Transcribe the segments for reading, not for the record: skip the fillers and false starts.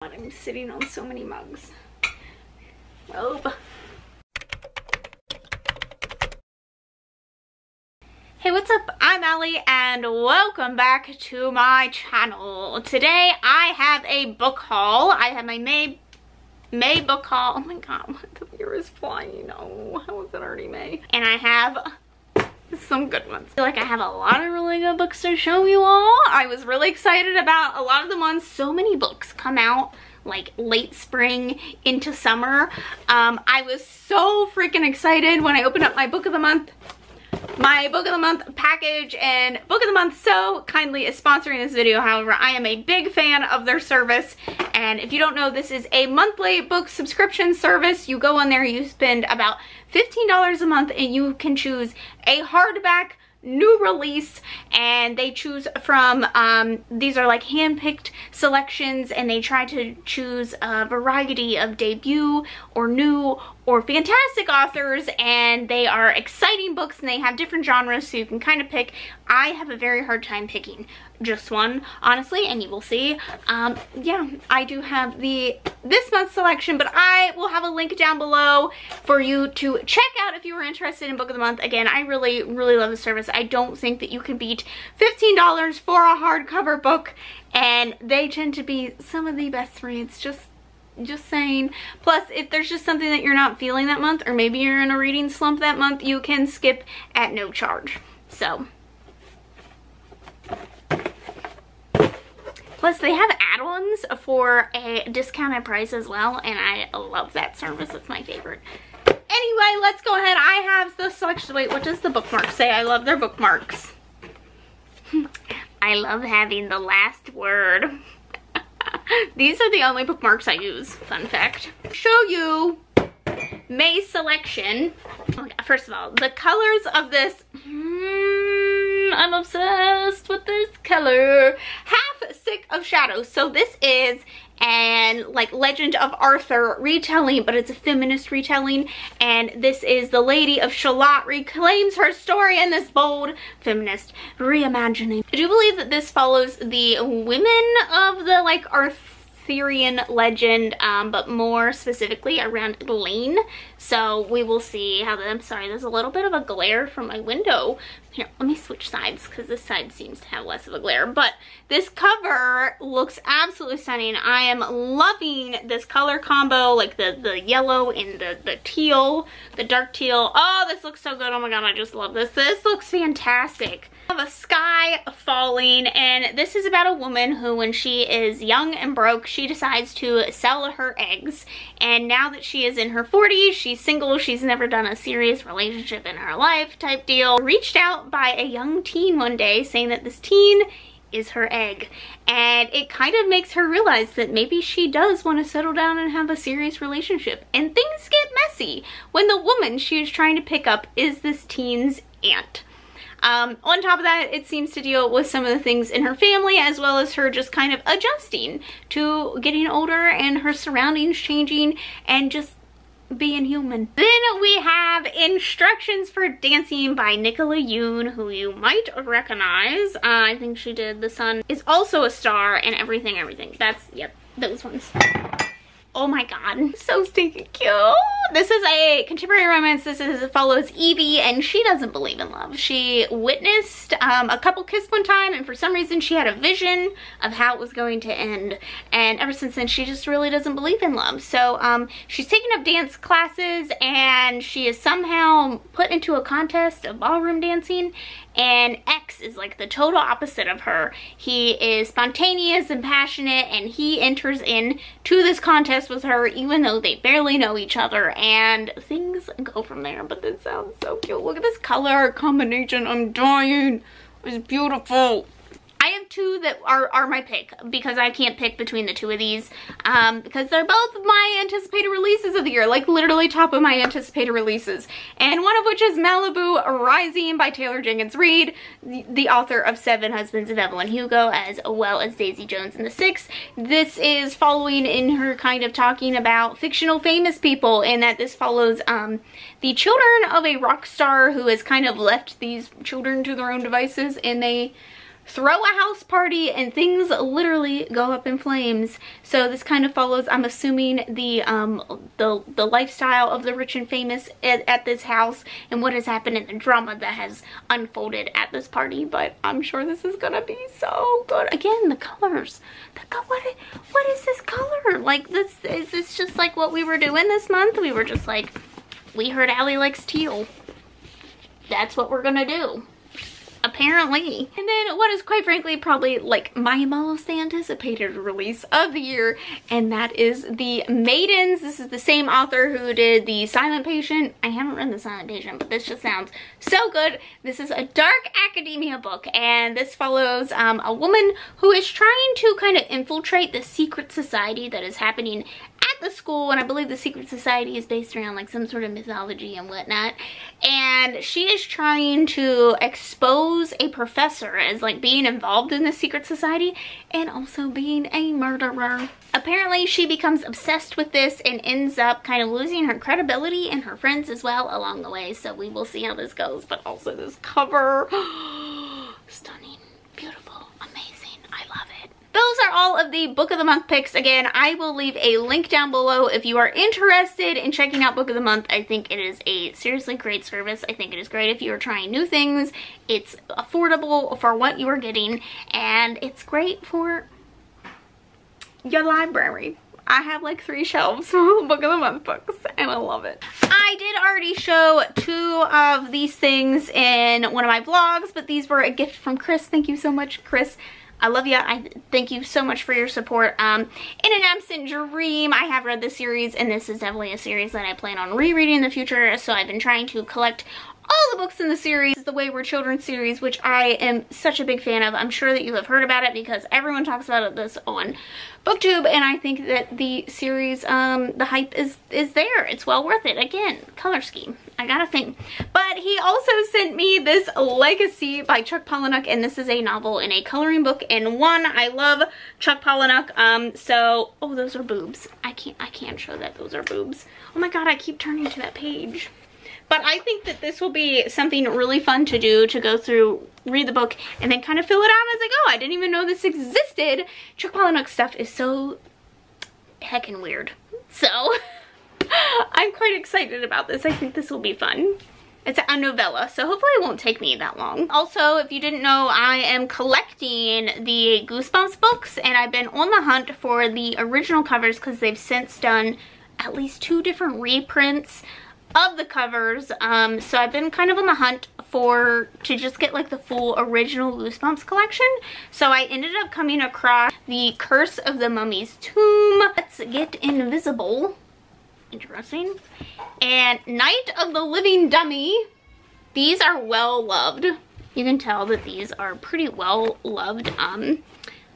I'm sitting on so many mugs. Oh. Hey, what's up? I'm Allie and welcome back to my channel. Today I have a book haul. I have my May book haul. Oh my god, the year is flying. Oh, how is it already May? And I have some good ones. I feel like I have a lot of really good books to show you all. I was really excited about a lot of the months. So many books come out like late spring into summer. I was so freaking excited when I opened up my book of the month package, and Book of the Month so kindly is sponsoring this video. However, I am a big fan of their service, and if you don't know, this is a monthly book subscription service. You go on there, you spend about $15 a month, and you can choose a hardback new release, and they choose from these are like hand-picked selections, and they try to choose a variety of debut or new or fantastic authors, and they are exciting books, and they have different genres, so you can kind of pick. I have a very hard time picking just one, honestly, and you will see. Yeah, I do have this month's selection, but I will have a link down below for you to check out if you were interested in Book of the Month. Again, I really love the service. I don't think that you can beat $15 for a hardcover book, and they tend to be some of the best reads, just saying. Plus, if there's just something that you're not feeling that month, or maybe you're in a reading slump that month, you can skip at no charge. So, plus they have add-ons for a discounted price as well, and I love that service. It's my favorite. Anyway, let's go ahead. I have the selection. Wait, what does the bookmark say? I love their bookmarks. I love having the last word. These are the only bookmarks I use, fun fact. Show you May selection. Oh my god, first of all, the colors of this, I'm obsessed with this color. Half Sick of Shadows. So this is an like Legend of Arthur retelling, but it's a feminist retelling, and this is the Lady of Shalott reclaims her story in this bold feminist reimagining. I do believe that this follows the women of the like Arthurian legend, but more specifically around Elaine. So we will see how I'm sorry, there's a little bit of a glare from my window. Here, let me switch sides because this side seems to have less of a glare. But this cover looks absolutely stunning. I am loving this color combo, like the yellow and the teal, the dark teal. Oh, this looks so good. Oh my god, I just love this. This looks fantastic. I have a sky falling, and this is about a woman who, when she is young and broke, she decides to sell her eggs. And now that she is in her 40s, she's single, she's never done a serious relationship in her life type deal. Reached out by a young teen one day saying that this teen is her egg, and it kind of makes her realize that maybe she does want to settle down and have a serious relationship, and things get messy when the woman she is trying to pick up is this teen's aunt. On top of that, it seems to deal with some of the things in her family, as well as her just kind of adjusting to getting older and her surroundings changing and just being human. Then we have Instructions for Dancing by Nicola Yoon, who you might recognize. I think she did The Sun Is Also a Star and Everything. That's, yep, those ones. Oh my god, so stinking cute. This is a contemporary romance. Follows Evie, and she doesn't believe in love. She witnessed a couple kiss one time, and for some reason she had a vision of how it was going to end, and ever since then she just really doesn't believe in love. So she's taking up dance classes, and she is somehow put into a contest of ballroom dancing, and X is like the total opposite of her. He is spontaneous and passionate, and he enters in to this contest with her even though they barely know each other, and things go from there. But this sounds so cute. Look at this color combination. I'm dying. It's beautiful. I have two that are my pick because I can't pick between the two of these because they're both my anticipated releases of the year, like literally top of my anticipated releases. And one of which is Malibu Rising by Taylor Jenkins Reid, the author of Seven Husbands of Evelyn Hugo, as well as Daisy Jones and the Six. This is following in her kind of talking about fictional famous people, in that this follows the children of a rock star who has kind of left these children to their own devices, and they throw a house party and things literally go up in flames. So this kind of follows, I'm assuming, the lifestyle of the rich and famous at this house and what has happened in the drama that has unfolded at this party. But I'm sure this is gonna be so good. Again, the colors. What is this color? Like, this is this just like what we were doing this month? We were just like, we heard Allie likes teal. That's what we're gonna do, apparently. And then what is quite frankly probably like my most anticipated release of the year, and that is The Maidens. This is the same author who did The Silent Patient. I haven't read The Silent Patient, but this just sounds so good. This is a dark academia book, and this follows a woman who is trying to kind of infiltrate the secret society that is happening at the school, and I believe the secret society is based around like some sort of mythology and whatnot, and she is trying to expose a professor as like being involved in the secret society and also being a murderer. Apparently she becomes obsessed with this and ends up kind of losing her credibility and her friends as well along the way, so we will see how this goes. But also this cover, stunning, beautiful, amazing, I love it. Those are all of the Book of the Month picks. Again, I will leave a link down below if you are interested in checking out Book of the Month. I think it is a seriously great service. I think it is great if you are trying new things. It's affordable for what you are getting, and it's great for your library. I have like 3 shelves full of Book of the Month books, and I love it. I did already show 2 of these things in one of my vlogs, but these were a gift from Chris. Thank you so much, Chris. I love you. I thank you so much for your support. In an Absent Dream, I have read the series, and this is definitely a series that I plan on rereading in the future, so I've been trying to collect all the books in the series. This is the Wayward Children series, which I am such a big fan of. I'm sure that you have heard about it because everyone talks about this on BookTube, and I think that the series, the hype is there. It's well worth it. Again, color scheme, I gotta think. But he also sent me this Legacy by Chuck Palahniuk, and this is a novel and a coloring book in one. I love Chuck Palahniuk. So, oh, those are boobs. I can't show that those are boobs. Oh my god, I keep turning to that page. But I think that this will be something really fun to do, to go through, read the book, and then kind of fill it out as I go. I didn't even know this existed. Chuck Palahniuk stuff is so heckin' weird. So, I'm quite excited about this. I think this will be fun. It's a novella, so hopefully it won't take me that long. Also, if you didn't know, I am collecting the Goosebumps books, and I've been on the hunt for the original covers because they've since done at least 2 different reprints of the covers. So I've been kind of on the hunt to just get like the full original Goosebumps collection. So I ended up coming across The Curse of the Mummy's Tomb, Let's Get Invisible, interesting, and Night of the Living Dummy. These are well loved. You can tell that these are pretty well loved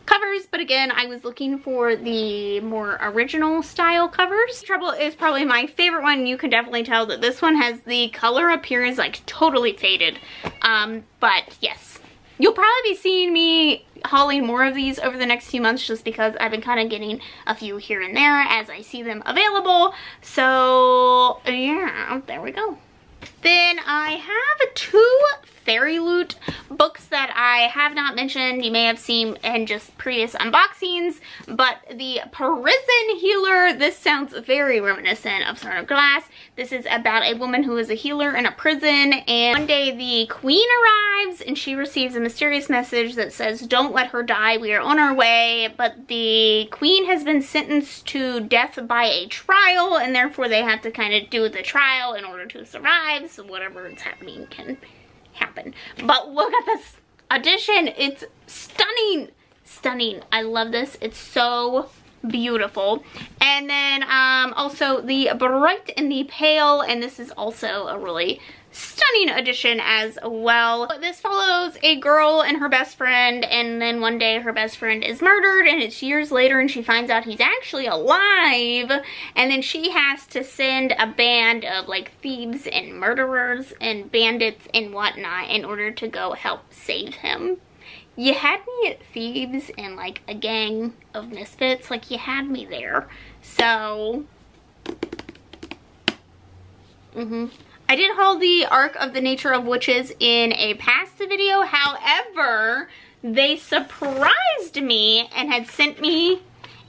covers, but again, I was looking for the more original style covers. Trouble is probably my favorite one. You can definitely tell that this one has the color appearance like totally faded. But yes, you'll probably be seeing me hauling more of these over the next few months just because I've been kind of getting a few here and there as I see them available. So yeah, there we go. Then I have 2 Fairy Loot books that I have not mentioned. You may have seen in just previous unboxings, but the Prison Healer, this sounds very reminiscent of Throne of Glass. This is about a woman who is a healer in a prison, and one day the queen arrives and she receives a mysterious message that says, "Don't let her die, we are on our way," but the queen has been sentenced to death by a trial, and therefore they have to kind of do the trial in order to survive, so whatever is happening can happen. But look at this edition. It's stunning. Stunning. I love this. It's so beautiful. And then also the Bright and the Pale, and this is also a really stunning edition as well. This follows a girl and her best friend, and then one day her best friend is murdered, and it's years later and she finds out he's actually alive, and then she has to send a band of like thieves and murderers and bandits and whatnot in order to go help save him. You had me at thieves and like a gang of misfits, like you had me there. So I did haul the Arc of the Nature of Witches in a past video. However, they surprised me and had sent me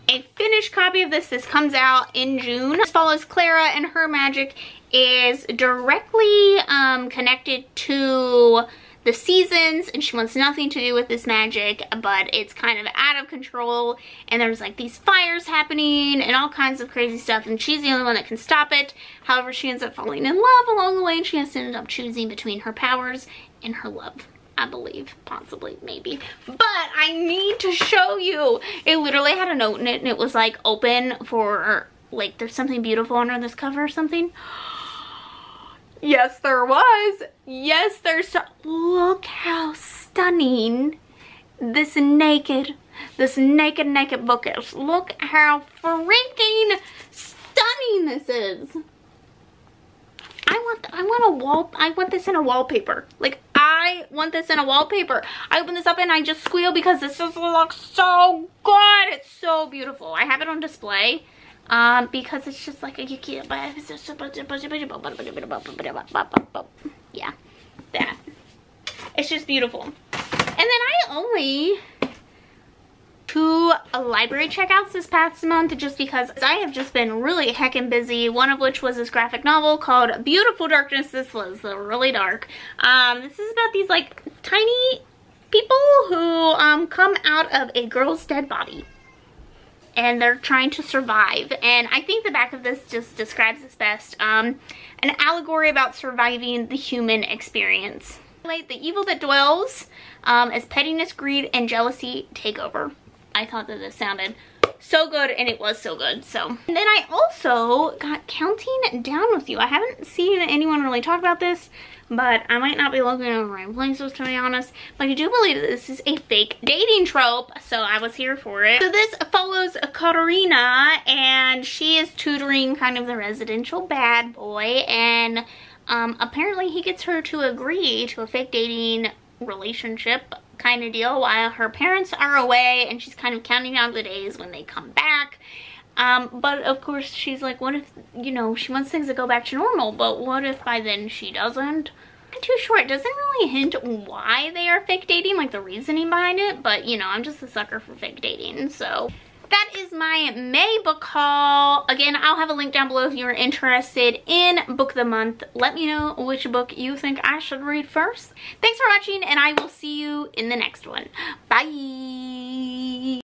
a finished copy of this. This comes out in June. This follows Clara, and her magic is directly connected to the seasons, and she wants nothing to do with this magic, but it's kind of out of control, and there's like these fires happening and all kinds of crazy stuff, and she's the only one that can stop it. However, she ends up falling in love along the way, and she has to end up choosing between her powers and her love, I believe, possibly, maybe. But I need to show you. It literally had a note in it, and it was like open for, like, there's something beautiful under this cover or something. Yes, there was. Yes, there's. Look how stunning this naked book is. Look how freaking stunning this is. I want this in a wallpaper. Like, I want this in a wallpaper. I open this up and I just squeal because this just looks so good. It's so beautiful. I have it on display. Because it's just like yeah, that. It's just beautiful. And then I only 2 library checkouts this past month just because I have just been really heckin' busy, one of which was this graphic novel called Beautiful Darkness. This was really dark. This is about these like tiny people who come out of a girl's dead body. And they're trying to survive. And I think the back of this just describes this best. An allegory about surviving the human experience. The evil that dwells as pettiness, greed, and jealousy take over. I thought that this sounded so good, and it was so good. So, and then I also got Counting Down with You. I haven't seen anyone really talk about this, but I might not be looking in the right places, to be honest. But I do believe that this is a fake dating trope, so I was here for it. So this follows Katarina, and she is tutoring kind of the residential bad boy, and apparently he gets her to agree to a fake dating relationship kind of deal while her parents are away, and she's kind of counting down the days when they come back. But of course she's like, what if, you know, she wants things to go back to normal, but what if by then she doesn't? I'm too sure. It doesn't really hint why they are fake dating, like the reasoning behind it, but you know, I'm just a sucker for fake dating. So that is my May book haul. Again, I'll have a link down below if you're interested in book of the month. Let me know which book you think I should read first. Thanks for watching, and I will see you in the next one. Bye.